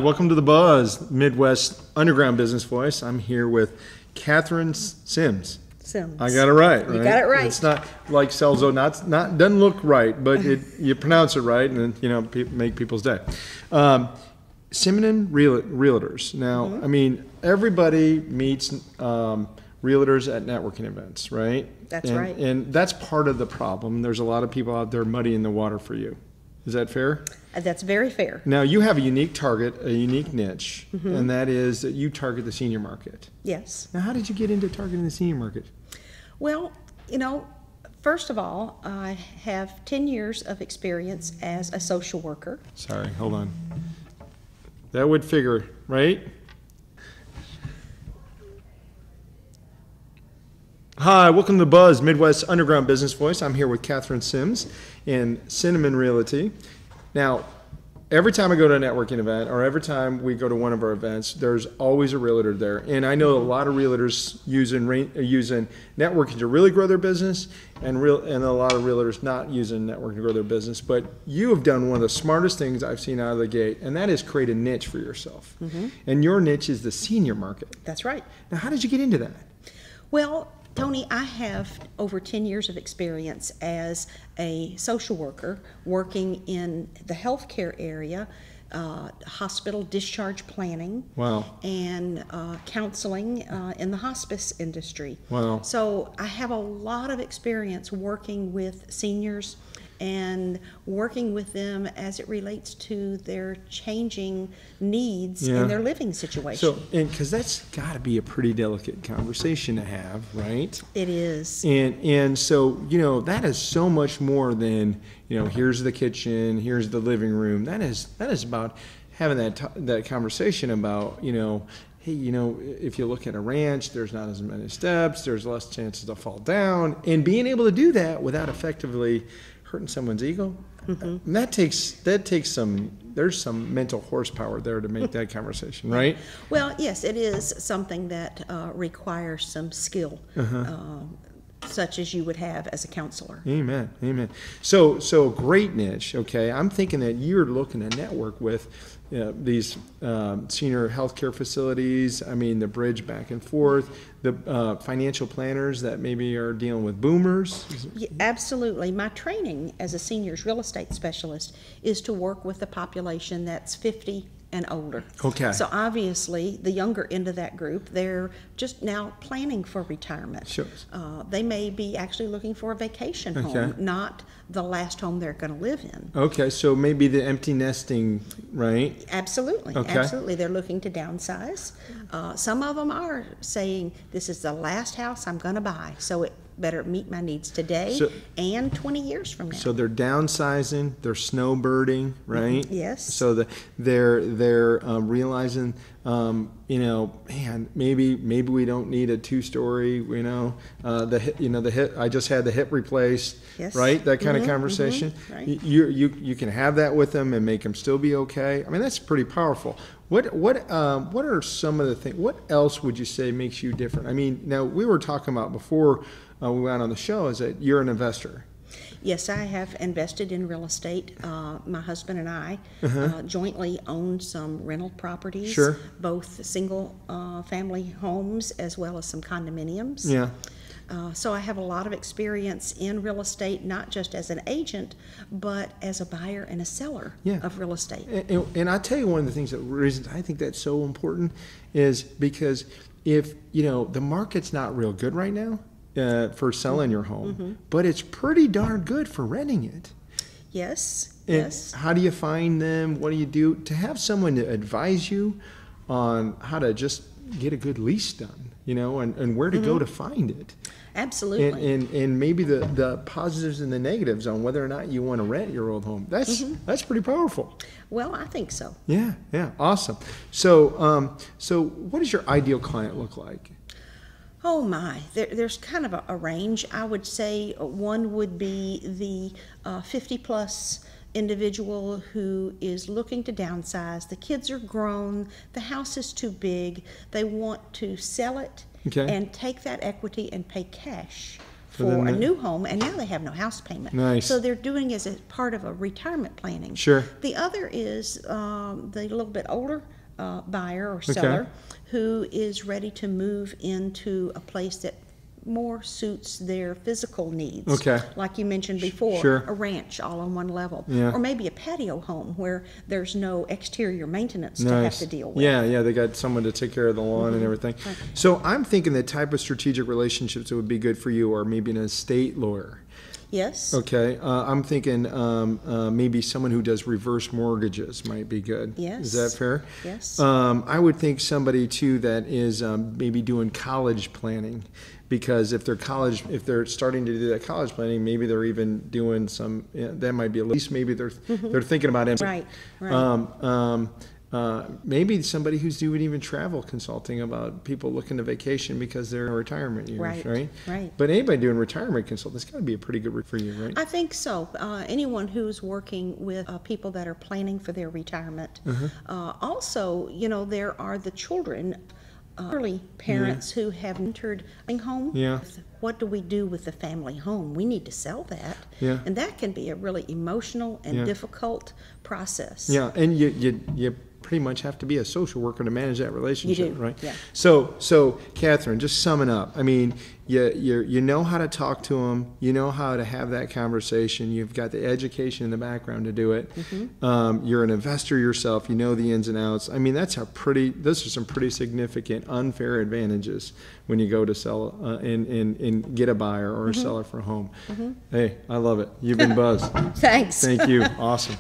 welcome to The Buzz, Midwest Underground Business Voice. I'm here with Katherine Semmes. Semmes. I got it right, You got it right. It's not like Celzo, not doesn't look right, but you pronounce it right, and make people's day. Semmes Realtors. Now, I mean, everybody meets realtors at networking events, right? That's right. And that's part of the problem. There's a lot of people out there muddying the water for you. Is that fair? That's very fair. Now, you have a unique target, a unique niche, and that is that you target the senior market. Yes. Now, how did you get into targeting the senior market? Well, first of all, I have 10 years of experience as a social worker. Sorry, hold on. That would figure, right? Hi, welcome to Buzz, Midwest Underground Business Voice. I'm here with Katherine Semmes in Cinnamon Realty. Now, every time I go to a networking event or every time we go to one of our events, there's always a realtor there. And I know a lot of realtors using networking to really grow their business and a lot of realtors not using networking to grow their business. But you have done one of the smartest things I've seen out of the gate, and that is create a niche for yourself. And your niche is the senior market. That's right. Now, how did you get into that? Well, Tony, I have over 10 years of experience as a social worker working in the healthcare area, hospital discharge planning, and counseling in the hospice industry. Wow. So I have a lot of experience working with seniors and working with them as it relates to their changing needs in their living situation. So, because that's got to be a pretty delicate conversation to have, right? It is. And so, that is so much more than, here's the kitchen, here's the living room. That is about having that conversation about, hey, if you look at a ranch, there's not as many steps, there's less chances to fall down, and being able to do that without effectively hurting someone's ego. And that takes there's some mental horsepower there to make that conversation, right? Well, yes, it is something that requires some skill, such as you would have as a counselor. Amen, amen. So great niche. Okay, I'm thinking that you're looking to network with these senior healthcare facilities. I mean, the bridge back and forth, the financial planners that maybe are dealing with boomers. Yeah, absolutely. My training as a seniors real estate specialist is to work with the population that's 50 and older. Okay. So obviously, the younger end of that group, they're just now planning for retirement. Sure. They may be actually looking for a vacation home, not the last home they're going to live in. Okay, so maybe the empty nesting, right? Absolutely, okay. Absolutely. They're looking to downsize. Some of them are saying, this is the last house I'm going to buy, so it better meet my needs today and 20 years from now. So they're downsizing, they're snowbirding, right? Yes. So they're realizing, man, maybe we don't need a 2-story. I just had the hip replaced, yes. Right? That kind of conversation. Right. You can have that with them and make them still be okay. I mean, that's pretty powerful. What are some of the things? What else would you say makes you different? I mean, now we were talking about before we went on the show is that you're an investor. Yes, I have invested in real estate. My husband and I jointly own some rental properties, both single family homes as well as some condominiums. Yeah. So I have a lot of experience in real estate, not just as an agent, but as a buyer and a seller of real estate. And I tell you, one of the reasons I think that's so important is because if, the market's not real good right now for selling your home, but it's pretty darn good for renting it. Yes, yes. How do you find them? What do you do to have someone to advise you on how to just get a good lease done, and where to go to find it? Absolutely. And maybe the positives and the negatives on whether or not you want to rent your old home. That's pretty powerful. Well, I think so. Yeah, awesome. So what does your ideal client look like? Oh my, there's kind of a range. I would say one would be the 50-plus individual who is looking to downsize. The kids are grown, the house is too big, they want to sell it and take that equity and pay cash for a new home, and now they have no house payment. Nice. So they're doing it as part of a retirement planning. Sure. The other is the little bit older buyer or seller who is ready to move into a place that more suits their physical needs. Okay. Like you mentioned before, Sure. a ranch all on one level. Yeah. Or maybe a patio home where there's no exterior maintenance to have to deal with. Yeah, they got someone to take care of the lawn and everything. Right. So I'm thinking the type of strategic relationships that would be good for you are maybe an estate lawyer. Yes. Okay, I'm thinking maybe someone who does reverse mortgages might be good. Yes. Is that fair? Yes. I would think somebody too that is maybe doing college planning, because if they're starting to do that college planning, maybe they're even doing some. That might be at least maybe they're thinking about it. Right. Right. Maybe somebody who's doing even travel consulting about people looking to vacation because they're in retirement years, right? Right. But anybody doing retirement consulting, it's got to be a pretty good for you, right? I think so. Anyone who's working with people that are planning for their retirement. Also, there are the children, early parents who have entered a home. Yeah. What do we do with the family home? We need to sell that. Yeah. And that can be a really emotional and difficult process. Yeah, and you pretty much have to be a social worker to manage that relationship, You do, right? yeah. So Katherine, just summing up, I mean, you know how to talk to them, you know how to have that conversation, you've got the education in the background to do it, you're an investor yourself, you know the ins and outs. I mean, those are some pretty significant unfair advantages when you go to sell and get a buyer or a seller for a home. Hey, I love it. You've been buzzed. Thanks. Thank you. Awesome.